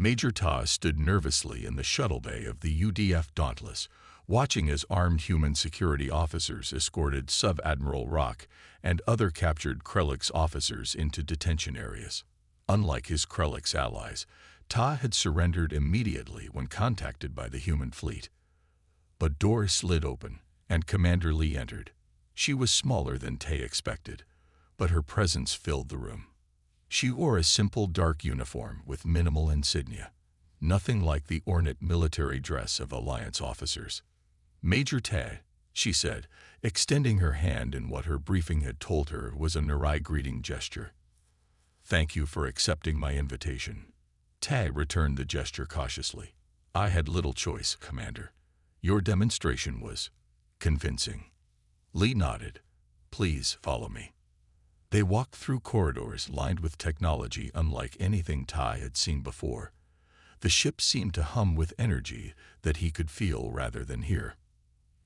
Major Ta stood nervously in the shuttle bay of the UDF Dauntless, watching as armed human security officers escorted Sub-Admiral Rock and other captured Krellix officers into detention areas. Unlike his Krellix allies, Ta had surrendered immediately when contacted by the human fleet. But doors slid open, and Commander Lee entered. She was smaller than Tay expected, but her presence filled the room. She wore a simple dark uniform with minimal insignia, nothing like the ornate military dress of Alliance officers. "Major Tay," she said, extending her hand in what her briefing had told her was a Narai greeting gesture. "Thank you for accepting my invitation." Tay returned the gesture cautiously. "I had little choice, Commander. Your demonstration was convincing." Lee nodded. "Please follow me." They walked through corridors lined with technology unlike anything Ty had seen before. The ship seemed to hum with energy that he could feel rather than hear.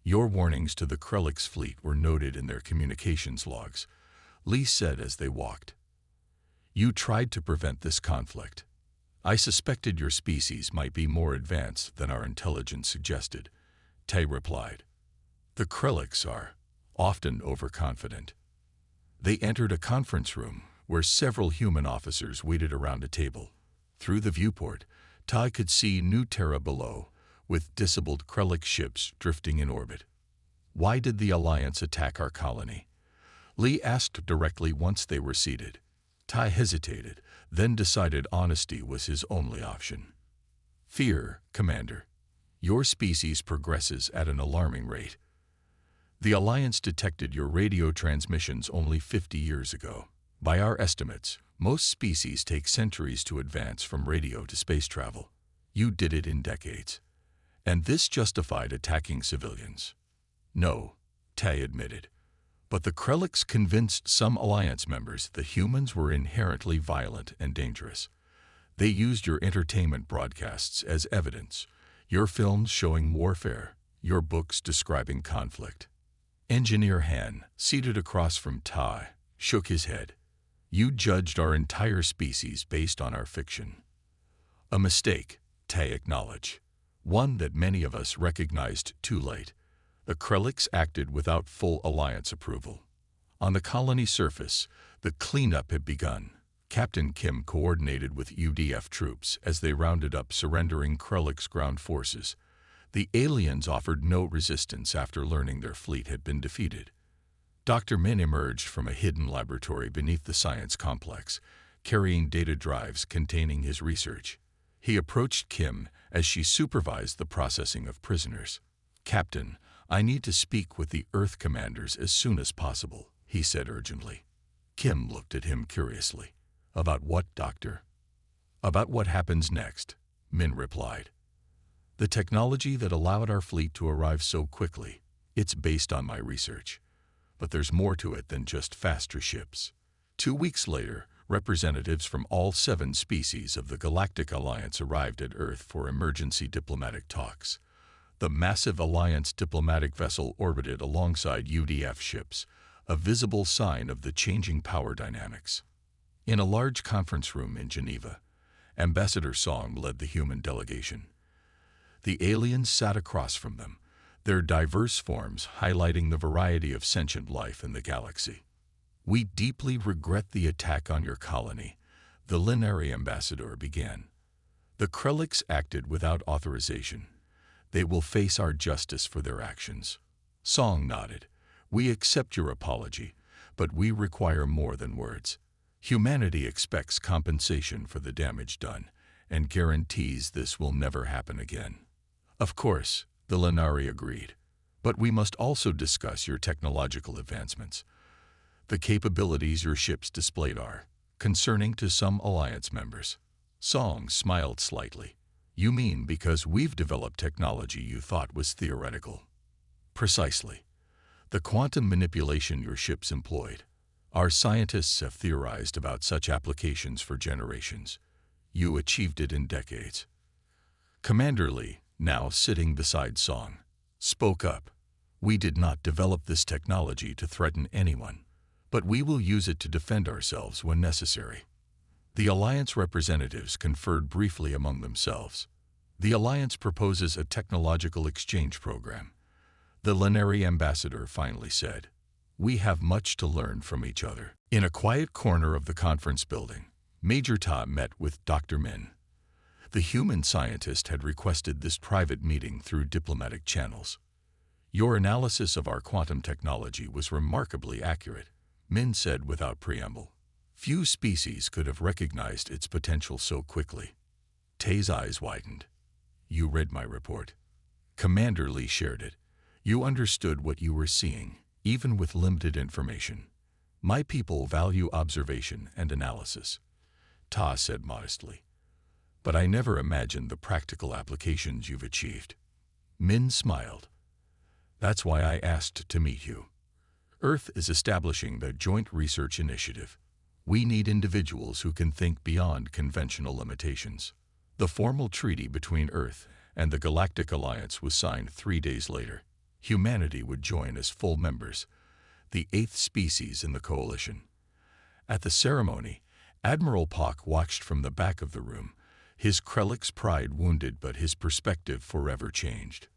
"Your warnings to the Krellix fleet were noted in their communications logs," Lee said as they walked. "You tried to prevent this conflict. I suspected your species might be more advanced than our intelligence suggested," Tay replied. "The Krellix are often overconfident." They entered a conference room where several human officers waited around a table. Through the viewport, Ty could see New Terra below, with disabled Krellix ships drifting in orbit. "Why did the Alliance attack our colony?" Lee asked directly once they were seated. Ty hesitated, then decided honesty was his only option. "Fear, Commander. Your species progresses at an alarming rate. The Alliance detected your radio transmissions only 50 years ago. By our estimates, most species take centuries to advance from radio to space travel. You did it in decades. And this justified attacking civilians." "No," Tay admitted. "But the Krellix convinced some Alliance members that humans were inherently violent and dangerous. They used your entertainment broadcasts as evidence, your films showing warfare, your books describing conflict." Engineer Han, seated across from Ty, shook his head. "You judged our entire species based on our fiction." "A mistake," Tay acknowledged. "One that many of us recognized too late. The Krellix acted without full Alliance approval. On the colony surface, the cleanup had begun. Captain Kim coordinated with UDF troops as they rounded up surrendering Krellix ground forces. The aliens offered no resistance after learning their fleet had been defeated. Dr. Min emerged from a hidden laboratory beneath the science complex, carrying data drives containing his research. He approached Kim as she supervised the processing of prisoners. "Captain, I need to speak with the Earth commanders as soon as possible," he said urgently. Kim looked at him curiously. "About what, Doctor?" "About what happens next," Min replied. "The technology that allowed our fleet to arrive so quickly, it's based on my research. But there's more to it than just faster ships." 2 weeks later, representatives from all 7 species of the Galactic Alliance arrived at Earth for emergency diplomatic talks. The massive Alliance diplomatic vessel orbited alongside UDF ships, a visible sign of the changing power dynamics. In a large conference room in Geneva, Ambassador Song led the human delegation. The aliens sat across from them, their diverse forms highlighting the variety of sentient life in the galaxy. "We deeply regret the attack on your colony," the Linari ambassador began. "The Krellix acted without authorization. They will face our justice for their actions." Song nodded. "We accept your apology, but we require more than words. Humanity expects compensation for the damage done, and guarantees this will never happen again." "Of course," the Linari agreed, "but we must also discuss your technological advancements. The capabilities your ships displayed are concerning to some Alliance members." Song smiled slightly. "You mean because we've developed technology you thought was theoretical?" "Precisely. The quantum manipulation your ships employed. Our scientists have theorized about such applications for generations. You achieved it in decades." Commander Lee, now sitting beside Song, spoke up. "We did not develop this technology to threaten anyone, but we will use it to defend ourselves when necessary." The Alliance representatives conferred briefly among themselves. The Alliance proposes a technological exchange program. The Lenari ambassador finally said, "We have much to learn from each other." In a quiet corner of the conference building, Major Ta met with Dr. Min. The human scientist had requested this private meeting through diplomatic channels. "Your analysis of our quantum technology was remarkably accurate," Min said without preamble. "Few species could have recognized its potential so quickly." Tay's eyes widened. "You read my report." Commander Lee shared it. "You understood what you were seeing, even with limited information. My people value observation and analysis," Ta said modestly. "But I never imagined the practical applications you've achieved." Min smiled. "That's why I asked to meet you. Earth is establishing the Joint Research Initiative. We need individuals who can think beyond conventional limitations." The formal treaty between Earth and the Galactic Alliance was signed 3 days later. Humanity would join as full members, the 8th species in the coalition. At the ceremony, Admiral Pak watched from the back of the room, his Krellick's pride wounded but his perspective forever changed.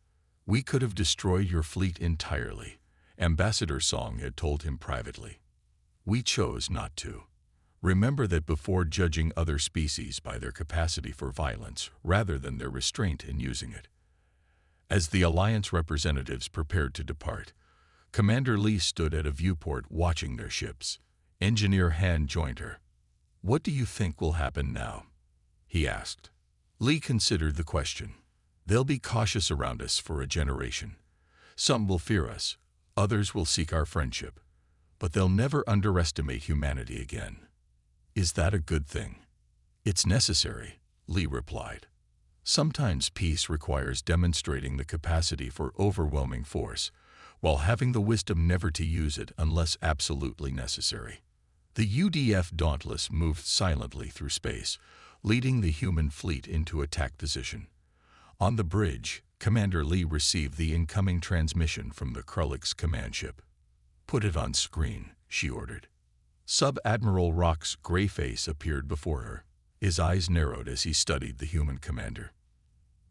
"We could have destroyed your fleet entirely," Ambassador Song had told him privately. "We chose not to. Remember that before judging other species by their capacity for violence rather than their restraint in using it." As the Alliance representatives prepared to depart, Commander Lee stood at a viewport watching their ships. Engineer Han joined her. "What do you think will happen now?" he asked. Lee considered the question. "They'll be cautious around us for a generation. Some will fear us, others will seek our friendship. But they'll never underestimate humanity again." "Is that a good thing?" "It's necessary," Lee replied. "Sometimes peace requires demonstrating the capacity for overwhelming force, while having the wisdom never to use it unless absolutely necessary." The UDF Dauntless moved silently through space, leading the human fleet into attack position. On the bridge, Commander Lee received the incoming transmission from the Krellick's command ship. "Put it on screen," she ordered. Sub-Admiral Rock's gray face appeared before her. His eyes narrowed as he studied the human commander.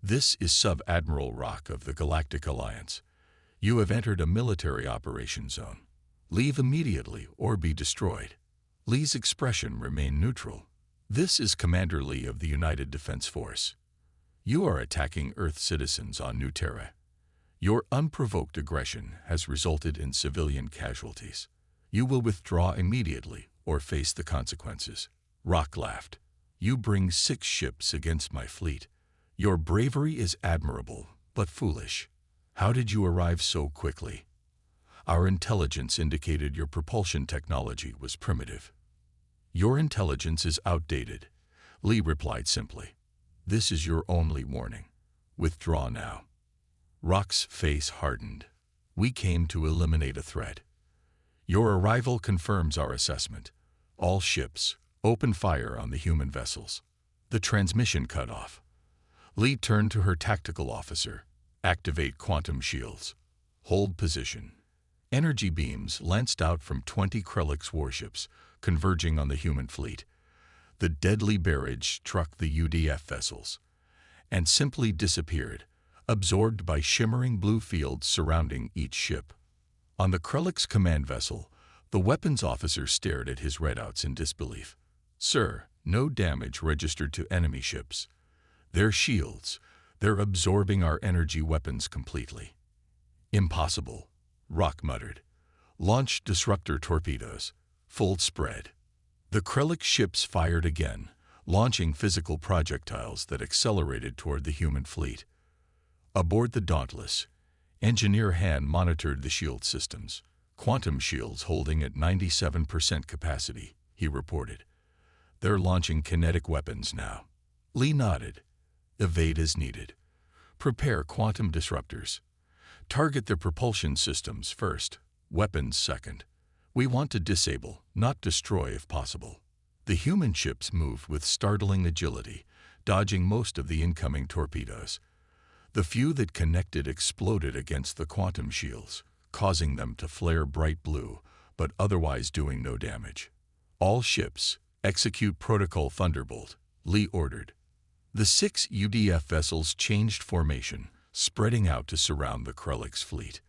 "This is Sub-Admiral Rock of the Galactic Alliance. You have entered a military operation zone. Leave immediately or be destroyed." Lee's expression remained neutral. "This is Commander Lee of the United Defense Force. You are attacking Earth citizens on New Terra. Your unprovoked aggression has resulted in civilian casualties. You will withdraw immediately or face the consequences." Rock laughed. "You bring 6 ships against my fleet. Your bravery is admirable, but foolish. How did you arrive so quickly?" "Our intelligence indicated your propulsion technology was primitive." "Your intelligence is outdated," Lee replied simply. "This is your only warning. Withdraw now." Rock's face hardened. "We came to eliminate a threat. Your arrival confirms our assessment. All ships, open fire on the human vessels." The transmission cut off. Lee turned to her tactical officer. "Activate quantum shields. Hold position." Energy beams lanced out from 20 Krellick's warships, converging on the human fleet. The deadly barrage struck the UDF vessels and simply disappeared, absorbed by shimmering blue fields surrounding each ship. On the Krellick's command vessel, the weapons officer stared at his readouts in disbelief. "Sir, no damage registered to enemy ships. They're shields. They're absorbing our energy weapons completely." "Impossible," Rock muttered. "Launch disruptor torpedoes. Full spread." The Krellick ships fired again, launching physical projectiles that accelerated toward the human fleet. Aboard the Dauntless, Engineer Han monitored the shield systems. "Quantum shields holding at 97% capacity," he reported. "They're launching kinetic weapons now." Lee nodded. "Evade as needed. Prepare quantum disruptors. Target the propulsion systems first, weapons second. We want to disable, not destroy if possible." The human ships moved with startling agility, dodging most of the incoming torpedoes. The few that connected exploded against the quantum shields, causing them to flare bright blue, but otherwise doing no damage. All ships, Execute Protocol Thunderbolt, Lee ordered. The 6 UDF vessels changed formation, spreading out to surround the Krellix fleet.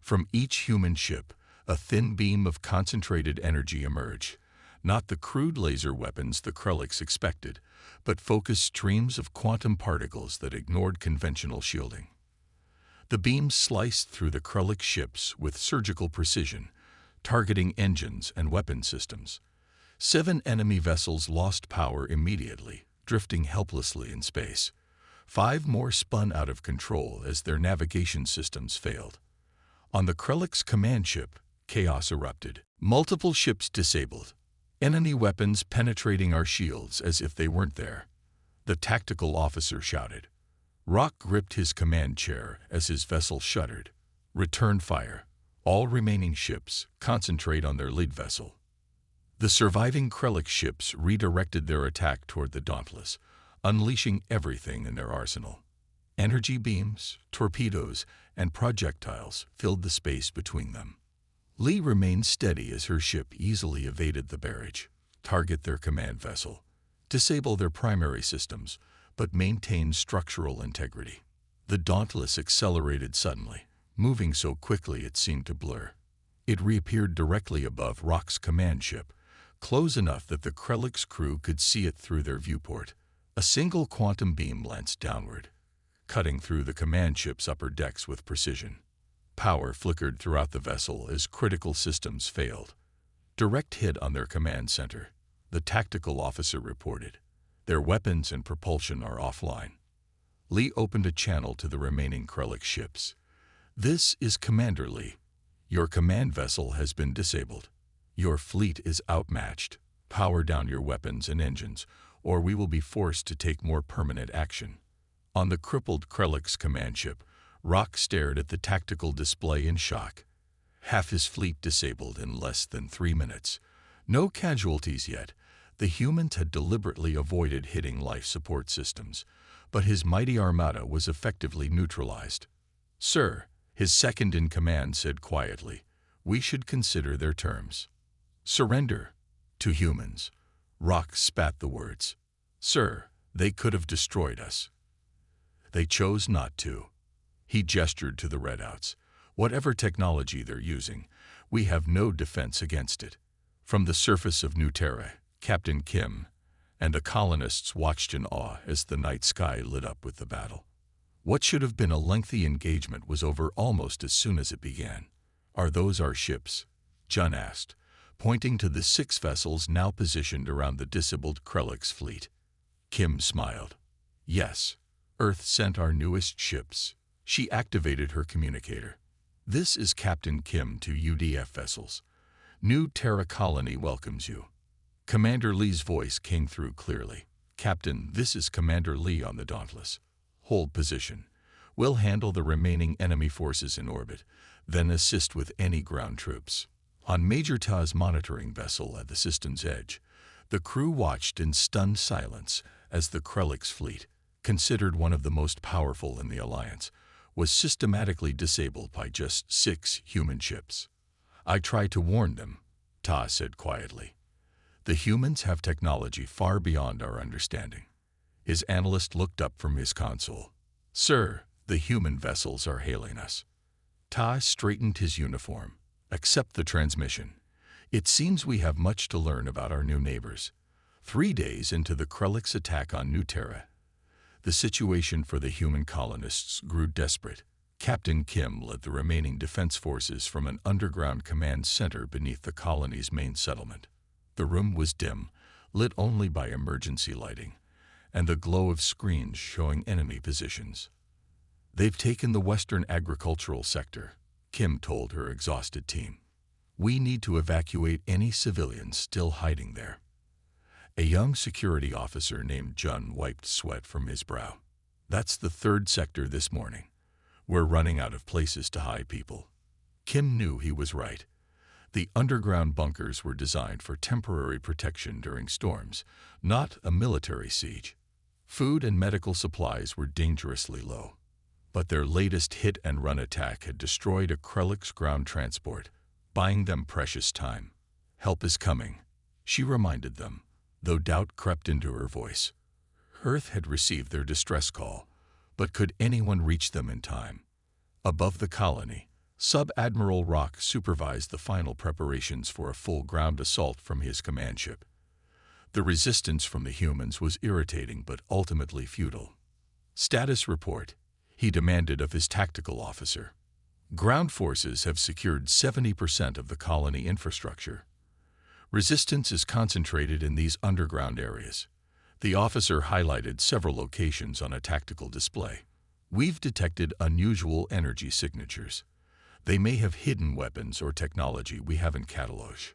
From each human ship, a thin beam of concentrated energy emerged, not the crude laser weapons the Krellix expected, but focused streams of quantum particles that ignored conventional shielding. The beams sliced through the Krellix ships with surgical precision, targeting engines and weapon systems. 7 enemy vessels lost power immediately, drifting helplessly in space. 5 more spun out of control as their navigation systems failed. On the Krellix command ship, chaos erupted. Multiple ships disabled. Enemy weapons penetrating our shields as if they weren't there. The tactical officer shouted. Rock gripped his command chair as his vessel shuddered. Return fire. All remaining ships concentrate on their lead vessel. The surviving Krellix ships redirected their attack toward the Dauntless, unleashing everything in their arsenal. Energy beams, torpedoes, and projectiles filled the space between them. Lee remained steady as her ship easily evaded the barrage, target their command vessel, disable their primary systems, but maintained structural integrity. The Dauntless accelerated suddenly, moving so quickly it seemed to blur. It reappeared directly above Rock's command ship, close enough that the Krellix crew could see it through their viewport. A single quantum beam lanced downward, cutting through the command ship's upper decks with precision. Power flickered throughout the vessel as critical systems failed. Direct hit on their command center, the tactical officer reported. Their weapons and propulsion are offline. Lee opened a channel to the remaining Krellix ships. This is Commander Lee. Your command vessel has been disabled. Your fleet is outmatched. Power down your weapons and engines, or we will be forced to take more permanent action. On the crippled Krellix command ship, Rock stared at the tactical display in shock. Half his fleet disabled in less than 3 minutes. No casualties yet. The humans had deliberately avoided hitting life support systems, but his mighty armada was effectively neutralized. Sir, his second-in-command said quietly, we should consider their terms. Surrender to humans. Rock spat the words. Sir, they could have destroyed us. They chose not to. He gestured to the redouts. Whatever technology they're using, we have no defense against it. From the surface of New Terra, Captain Kim and the colonists watched in awe as the night sky lit up with the battle. What should have been a lengthy engagement was over almost as soon as it began. Are those our ships? Jun asked, pointing to the 6 vessels now positioned around the disabled Krellix fleet. Kim smiled. Yes, Earth sent our newest ships. She activated her communicator. This is Captain Kim to UDF vessels. New Terra Colony welcomes you. Commander Lee's voice came through clearly. Captain, this is Commander Lee on the Dauntless. Hold position. We'll handle the remaining enemy forces in orbit, then assist with any ground troops. On Major Ta's monitoring vessel at the system's edge, the crew watched in stunned silence as the Krellix fleet, considered one of the most powerful in the Alliance, was systematically disabled by just 6 human ships. I tried to warn them, Ta said quietly. The humans have technology far beyond our understanding. His analyst looked up from his console. Sir, the human vessels are hailing us. Ta straightened his uniform. Accept the transmission. It seems we have much to learn about our new neighbors. 3 days into the Krellix attack on New Terra, the situation for the human colonists grew desperate. Captain Kim led the remaining defense forces from an underground command center beneath the colony's main settlement. The room was dim, lit only by emergency lighting, and the glow of screens showing enemy positions. They've taken the western agricultural sector, Kim told her exhausted team. We need to evacuate any civilians still hiding there. A young security officer named Jun wiped sweat from his brow. That's the 3rd sector this morning. We're running out of places to hide people. Kim knew he was right. The underground bunkers were designed for temporary protection during storms, not a military siege. Food and medical supplies were dangerously low. But their latest hit-and-run attack had destroyed a Krellix ground transport, buying them precious time. Help is coming, she reminded them. though doubt crept into her voice. Earth had received their distress call, but could anyone reach them in time? Above the colony, Sub-Admiral Rock supervised the final preparations for a full ground assault from his command ship. The resistance from the humans was irritating but ultimately futile. Status report, he demanded of his tactical officer. Ground forces have secured 70% of the colony infrastructure. Resistance is concentrated in these underground areas. The officer highlighted several locations on a tactical display. We've detected unusual energy signatures. They may have hidden weapons or technology we haven't cataloged.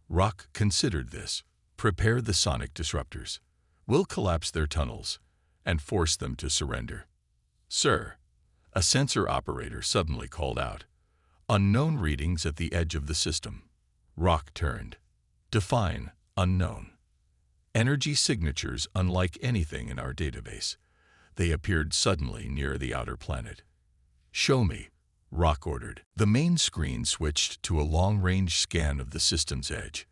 Rock considered this. Prepare the sonic disruptors. We'll collapse their tunnels and force them to surrender. Sir, a sensor operator suddenly called out. Unknown readings at the edge of the system. Rock turned. Define unknown. Energy signatures unlike anything in our database. They appeared suddenly near the outer planet. Show me, Rock ordered. The main screen switched to a long-range scan of the system's edge.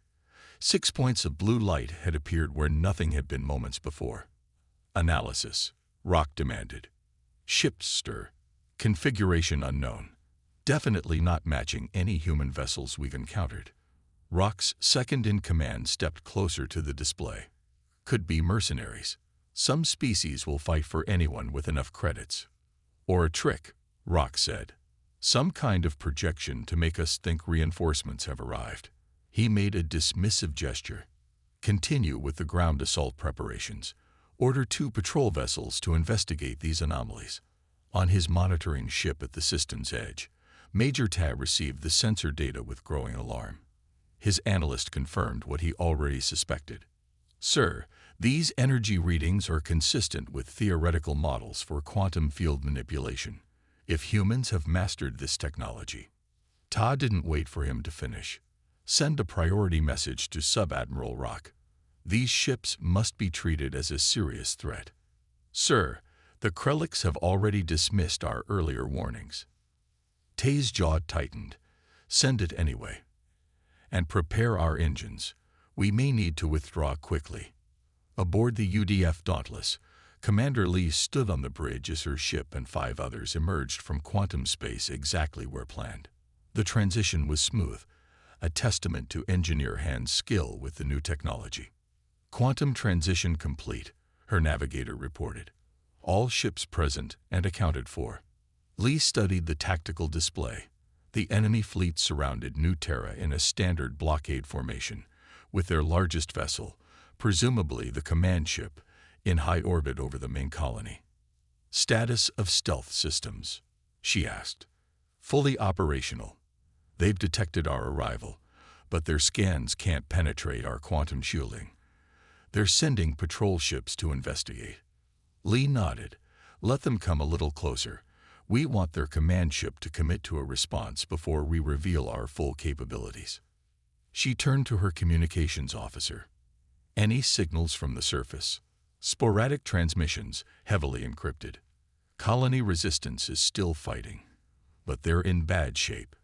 6 points of blue light had appeared where nothing had been moments before. Analysis, Rock demanded. Ship stir. Configuration unknown. Definitely not matching any human vessels we've encountered. Rock's second-in-command stepped closer to the display. Could be mercenaries. Some species will fight for anyone with enough credits. Or a trick, Rock said. Some kind of projection to make us think reinforcements have arrived. He made a dismissive gesture. Continue with the ground assault preparations. Order 2 patrol vessels to investigate these anomalies. On his monitoring ship at the system's edge, Major Tab received the sensor data with growing alarm. His analyst confirmed what he already suspected. Sir, these energy readings are consistent with theoretical models for quantum field manipulation. If humans have mastered this technology. Ta didn't wait for him to finish. Send a priority message to Sub-Admiral Rock. These ships must be treated as a serious threat. Sir, the Krelliks have already dismissed our earlier warnings. Tay's jaw tightened. Send it anyway. And prepare our engines. We may need to withdraw quickly. Aboard the UDF Dauntless, Commander Lee stood on the bridge as her ship and 5 others emerged from quantum space exactly where planned. The transition was smooth, a testament to engineer Han's skill with the new technology. Quantum transition complete, her navigator reported. All ships present and accounted for. Lee studied the tactical display. The enemy fleet surrounded New Terra in a standard blockade formation, with their largest vessel, presumably the command ship, in high orbit over the main colony. Status of stealth systems, she asked. Fully operational. They've detected our arrival, but their scans can't penetrate our quantum shielding. They're sending patrol ships to investigate. Lee nodded. Let them come a little closer. We want their command ship to commit to a response before we reveal our full capabilities. She turned to her communications officer. Any signals from the surface? Sporadic transmissions, heavily encrypted. Colony resistance is still fighting, but they're in bad shape.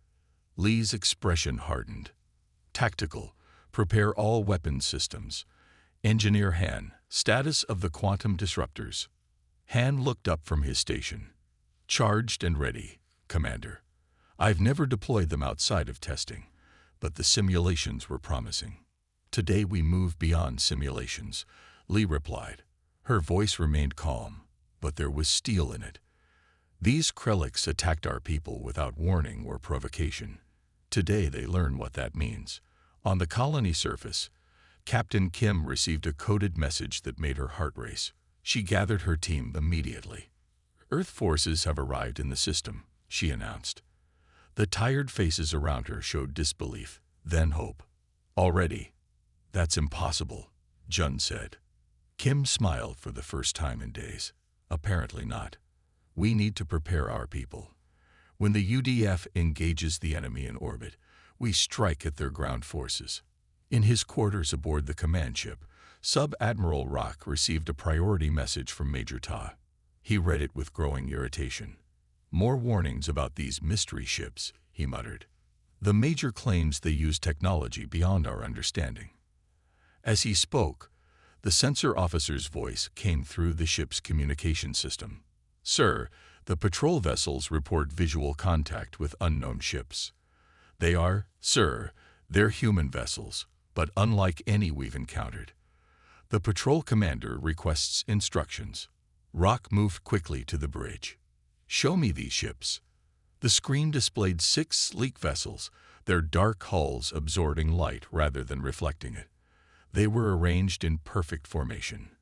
Lee's expression hardened. Tactical, prepare all weapons systems. Engineer Han, status of the quantum disruptors. Han looked up from his station. Charged and ready, Commander. I've never deployed them outside of testing, but the simulations were promising. Today we move beyond simulations, Lee replied. Her voice remained calm, but there was steel in it. These Krelliks attacked our people without warning or provocation. Today they learn what that means. On the colony surface, Captain Kim received a coded message that made her heart race. She gathered her team immediately. Earth forces have arrived in the system, she announced. The tired faces around her showed disbelief, then hope. Already? That's impossible, Jun said. Kim smiled for the first time in days. Apparently not. We need to prepare our people. When the UDF engages the enemy in orbit, we strike at their ground forces. In his quarters aboard the command ship, Sub-Admiral Rock received a priority message from Major Ta. He read it with growing irritation. More warnings about these mystery ships, he muttered. The Major claims they use technology beyond our understanding. As he spoke, The sensor officer's voice came through the ship's communication system. "Sir, the patrol vessels report visual contact with unknown ships. They are, sir, they're human vessels, but unlike any we've encountered." The patrol commander requests instructions. Rock moved quickly to the bridge. "Show me these ships." The screen displayed 6 sleek vessels, their dark hulls absorbing light rather than reflecting it. They were arranged in perfect formation.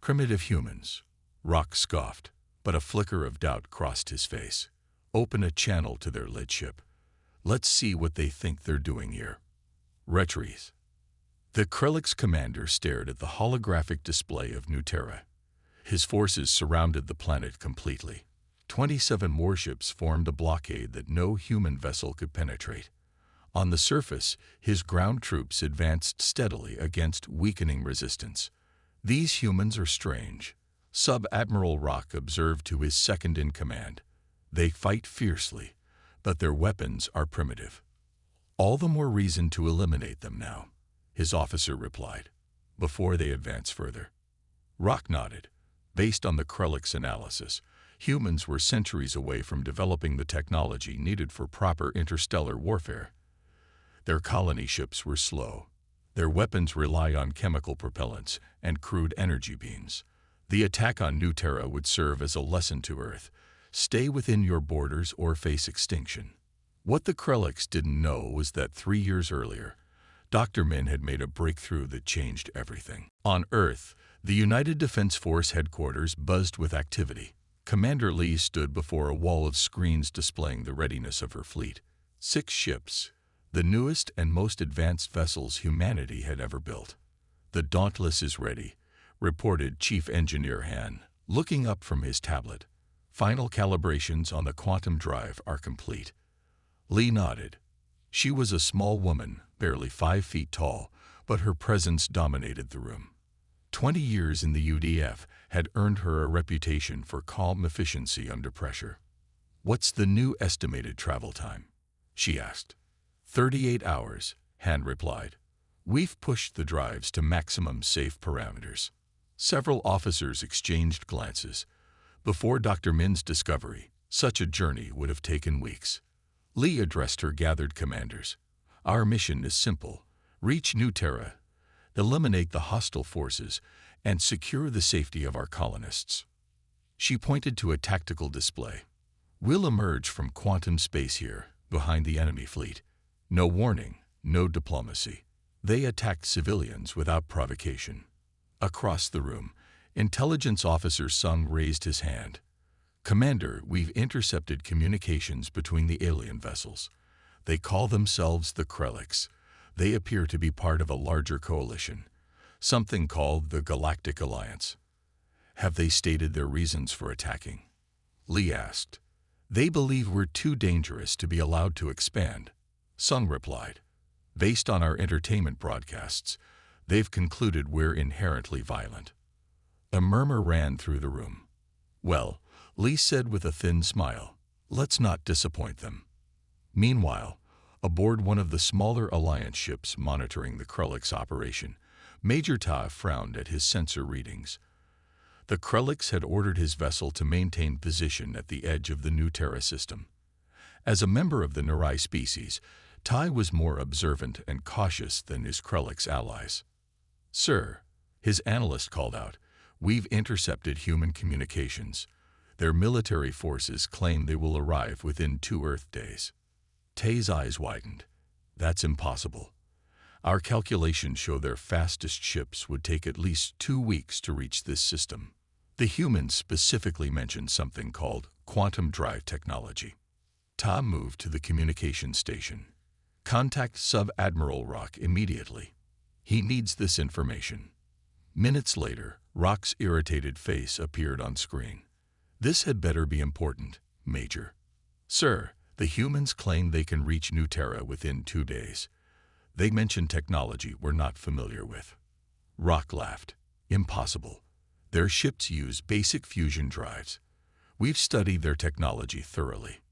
"Primitive humans." Rock scoffed, but a flicker of doubt crossed his face. "Open a channel to their lead ship. Let's see what they think they're doing here." Retries. The Krellick's commander stared at the holographic display of New Terra. His forces surrounded the planet completely. 27 warships formed a blockade that no human vessel could penetrate. On the surface, his ground troops advanced steadily against weakening resistance. "These humans are strange," Sub-Admiral Rock observed to his second-in-command. "They fight fiercely, but their weapons are primitive." "All the more reason to eliminate them now," his officer replied, "before they advance further." Rock nodded. Based on the Krellick's analysis, humans were centuries away from developing the technology needed for proper interstellar warfare. Their colony ships were slow. Their weapons rely on chemical propellants and crude energy beams. The attack on New Terra would serve as a lesson to Earth. Stay within your borders or face extinction. What the Krellicks didn't know was that 3 years earlier, Dr. Min had made a breakthrough that changed everything. On Earth, the United Defense Force headquarters buzzed with activity. Commander Lee stood before a wall of screens displaying the readiness of her fleet. 6 ships, the newest and most advanced vessels humanity had ever built. "The Dauntless is ready," reported Chief Engineer Han, looking up from his tablet. "Final calibrations on the quantum drive are complete." Lee nodded. She was a small woman, barely 5 feet tall, but her presence dominated the room. 20 years in the UDF had earned her a reputation for calm efficiency under pressure. "What's the new estimated travel time?" she asked. 38 hours, Han replied. "We've pushed the drives to maximum safe parameters." Several officers exchanged glances. Before Dr. Min's discovery, such a journey would have taken weeks. Lee addressed her gathered commanders. "Our mission is simple. Reach New Terra, eliminate the hostile forces, and secure the safety of our colonists." She pointed to a tactical display. "We'll emerge from quantum space here, behind the enemy fleet. No warning, no diplomacy." They attacked civilians without provocation. Across the room, Intelligence Officer Sung raised his hand. "Commander, we've intercepted communications between the alien vessels. They call themselves the Krellicks. They appear to be part of a larger coalition, something called the Galactic Alliance." "Have they stated their reasons for attacking?" Lee asked. "They believe we're too dangerous to be allowed to expand," Sung replied. "Based on our entertainment broadcasts, they've concluded we're inherently violent." A murmur ran through the room. "Well," Lee said with a thin smile, "let's not disappoint them." Meanwhile, aboard one of the smaller Alliance ships monitoring the Krellick's operation, Major Ta frowned at his sensor readings. The Krellicks had ordered his vessel to maintain position at the edge of the New Terra system. As a member of the Narai species, Tai was more observant and cautious than his Krellick's allies. "Sir," his analyst called out, "we've intercepted human communications. Their military forces claim they will arrive within 2 Earth days." Tai's eyes widened. "That's impossible. Our calculations show their fastest ships would take at least 2 weeks to reach this system." The humans specifically mentioned something called quantum drive technology. Ta moved to the communication station. "Contact Sub-Admiral Rock immediately. He needs this information." Minutes later, Rock's irritated face appeared on screen. "This had better be important, Major." "Sir, the humans claim they can reach New Terra within 2 days. They mention technology we're not familiar with." Rock laughed. "Impossible. Their ships use basic fusion drives. We've studied their technology thoroughly."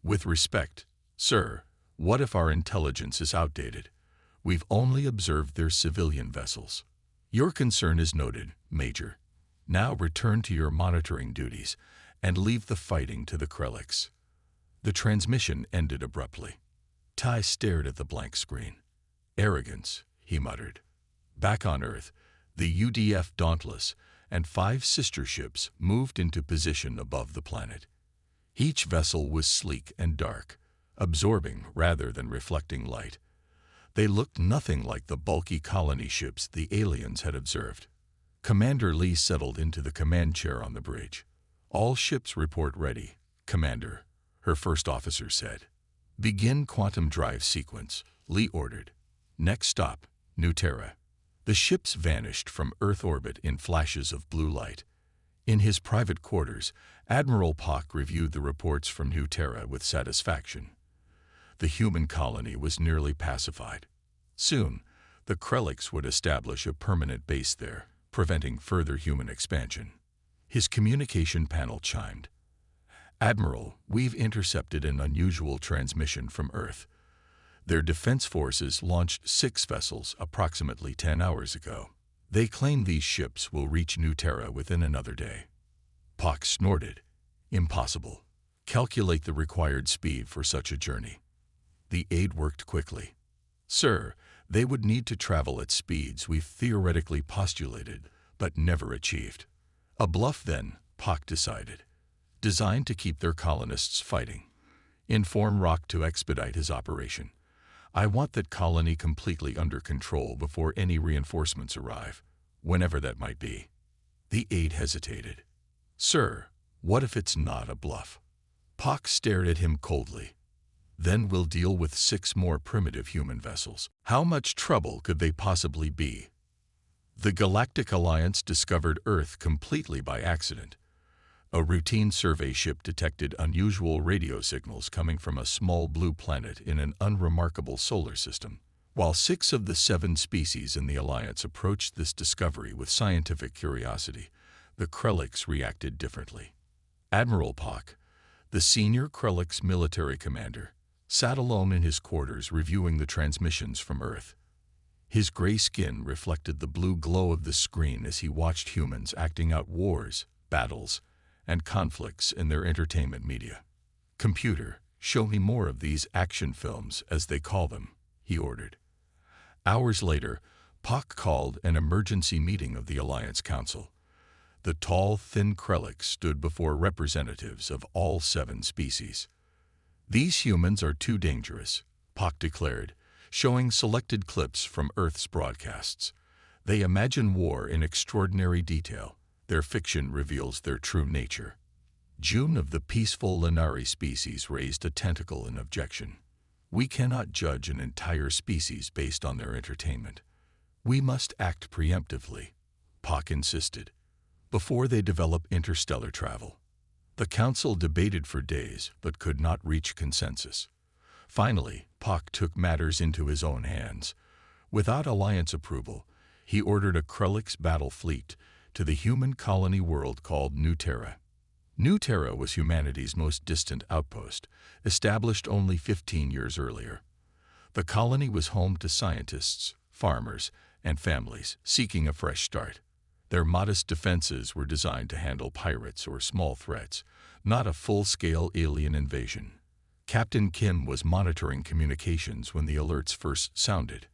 "With respect, sir, what if our intelligence is outdated? We've only observed their civilian vessels." Your concern is noted, Major. Now return to your monitoring duties and leave the fighting to the Krelliks." The transmission ended abruptly. Ty stared at the blank screen. "Arrogance," he muttered. Back on Earth, the UDF Dauntless and 5 sister ships moved into position above the planet. Each vessel was sleek and dark, absorbing rather than reflecting light. They looked nothing like the bulky colony ships the aliens had observed. Commander Lee settled into the command chair on the bridge. "All ships report ready, Commander," her first officer said. "Begin quantum drive sequence," Lee ordered. "Next stop, New Terra." The ships vanished from Earth orbit in flashes of blue light. In his private quarters, Admiral Pak reviewed the reports from New Terra with satisfaction. The human colony was nearly pacified. Soon, the Krelliks would establish a permanent base there, preventing further human expansion. His communication panel chimed. "Admiral, we've intercepted an unusual transmission from Earth. Their defense forces launched 6 vessels approximately 10 hours ago. They claim these ships will reach New Terra within another day." Pak snorted. "Impossible. Calculate the required speed for such a journey." The aide worked quickly. "Sir, they would need to travel at speeds we've theoretically postulated, but never achieved." "A bluff then," Pak decided. "Designed to keep their colonists fighting. Inform Rock to expedite his operation. I want that colony completely under control before any reinforcements arrive, whenever that might be." The aide hesitated. "Sir, what if it's not a bluff?" Pak stared at him coldly. "Then we'll deal with 6 more primitive human vessels. How much trouble could they possibly be?" The Galactic Alliance discovered Earth completely by accident. A routine survey ship detected unusual radio signals coming from a small blue planet in an unremarkable solar system. While 6 of the 7 species in the Alliance approached this discovery with scientific curiosity, the Krelliks reacted differently. Admiral Pak, the senior Krelliks military commander, sat alone in his quarters reviewing the transmissions from Earth. His gray skin reflected the blue glow of the screen as he watched humans acting out wars, battles, and conflicts in their entertainment media. "Computer, show me more of these action films, as they call them," he ordered. Hours later, Pak called an emergency meeting of the Alliance Council. The tall, thin Krelliks stood before representatives of all 7 species. "These humans are too dangerous," Pak declared, showing selected clips from Earth's broadcasts. "They imagine war in extraordinary detail. Their fiction reveals their true nature." June of the peaceful Lanari species raised a tentacle in objection. "We cannot judge an entire species based on their entertainment. We must act preemptively," Pak insisted, "before they develop interstellar travel." The council debated for days but could not reach consensus. Finally, Pak took matters into his own hands. Without Alliance approval, he ordered a Krelliks battle fleet to the human colony world called New Terra. New Terra was humanity's most distant outpost, established only 15 years earlier. The colony was home to scientists, farmers, and families seeking a fresh start. Their modest defenses were designed to handle pirates or small threats, not a full-scale alien invasion. Captain Kim was monitoring communications when the alerts first sounded.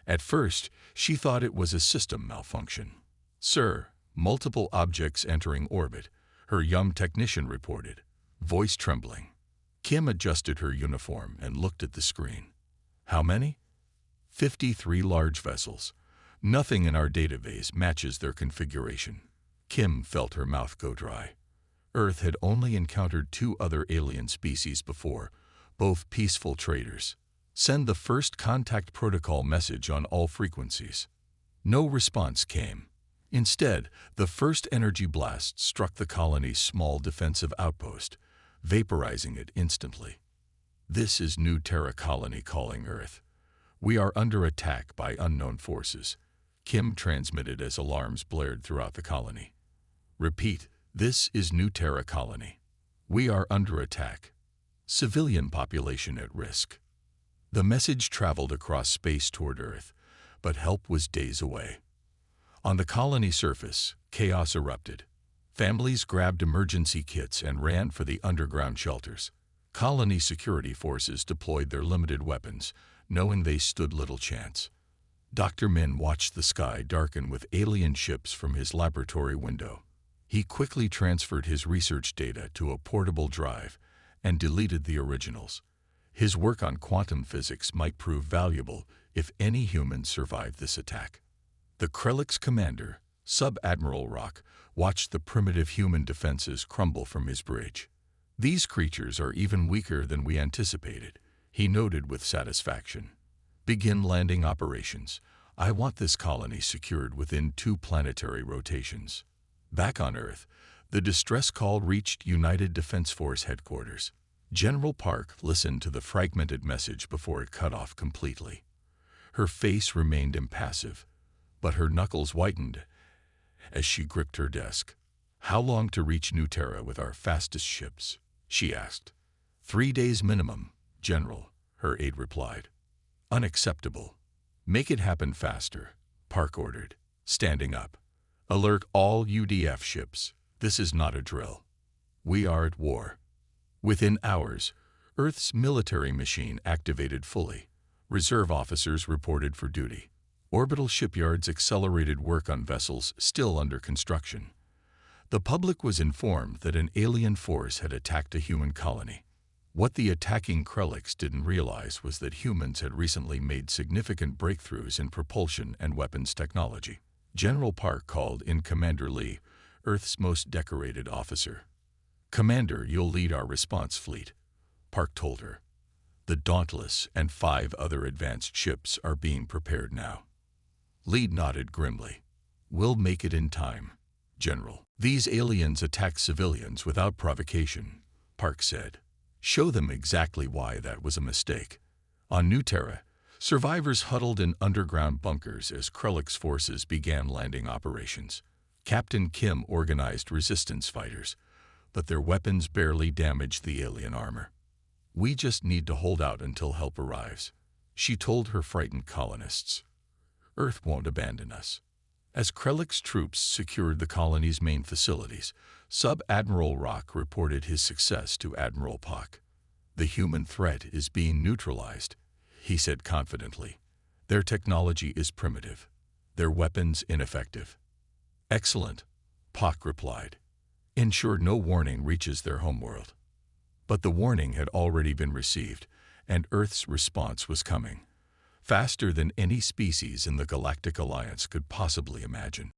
At first, she thought it was a system malfunction. "Sir, multiple objects entering orbit," her young technician reported, voice trembling. Kim adjusted her uniform and looked at the screen. "How many?" 53 large vessels. Nothing in our database matches their configuration." Kim felt her mouth go dry. Earth had only encountered 2 other alien species before, both peaceful traders. "Send the first contact protocol message on all frequencies." No response came. Instead, the first energy blast struck the colony's small defensive outpost, vaporizing it instantly. "This is New Terra colony calling Earth. We are under attack by unknown forces," Kim transmitted as alarms blared throughout the colony. "Repeat, this is New Terra colony. We are under attack. Civilian population at risk." The message traveled across space toward Earth, but help was days away. On the colony surface, chaos erupted. Families grabbed emergency kits and ran for the underground shelters. Colony security forces deployed their limited weapons, knowing they stood little chance. Dr. Min watched the sky darken with alien ships from his laboratory window. He quickly transferred his research data to a portable drive and deleted the originals. His work on quantum physics might prove valuable if any humans survived this attack. The Krellick's commander, Sub-Admiral Rock, watched the primitive human defenses crumble from his bridge. "These creatures are even weaker than we anticipated," he noted with satisfaction. "Begin landing operations. I want this colony secured within 2 planetary rotations." Back on Earth, the distress call reached United Defense Force headquarters. General Park listened to the fragmented message before it cut off completely. Her face remained impassive, but her knuckles whitened as she gripped her desk. "How long to reach New Terra with our fastest ships?" she asked. 3 days minimum, General," her aide replied. "Unacceptable. Make it happen faster," Park ordered, standing up. "Alert all UDF ships. This is not a drill. We are at war." Within hours, Earth's military machine activated fully. Reserve officers reported for duty. Orbital shipyards accelerated work on vessels still under construction. The public was informed that an alien force had attacked a human colony. What the attacking Krellicks didn't realize was that humans had recently made significant breakthroughs in propulsion and weapons technology. General Park called in Commander Lee, Earth's most decorated officer. "Commander, you'll lead our response fleet," Park told her. "The Dauntless and 5 other advanced ships are being prepared now." Lee nodded grimly. "We'll make it in time, General." "These aliens attacked civilians without provocation," Park said. "Show them exactly why that was a mistake." On New Terra, survivors huddled in underground bunkers as Krellick's forces began landing operations. Captain Kim organized resistance fighters, but their weapons barely damaged the alien armor. "We just need to hold out until help arrives," she told her frightened colonists. "Earth won't abandon us." As Krellick's troops secured the colony's main facilities, Sub-Admiral Rock reported his success to Admiral Pak. "The human threat is being neutralized," he said confidently. "Their technology is primitive, their weapons ineffective." "Excellent," Pak replied. "Ensure no warning reaches their homeworld." But the warning had already been received, and Earth's response was coming, faster than any species in the Galactic Alliance could possibly imagine.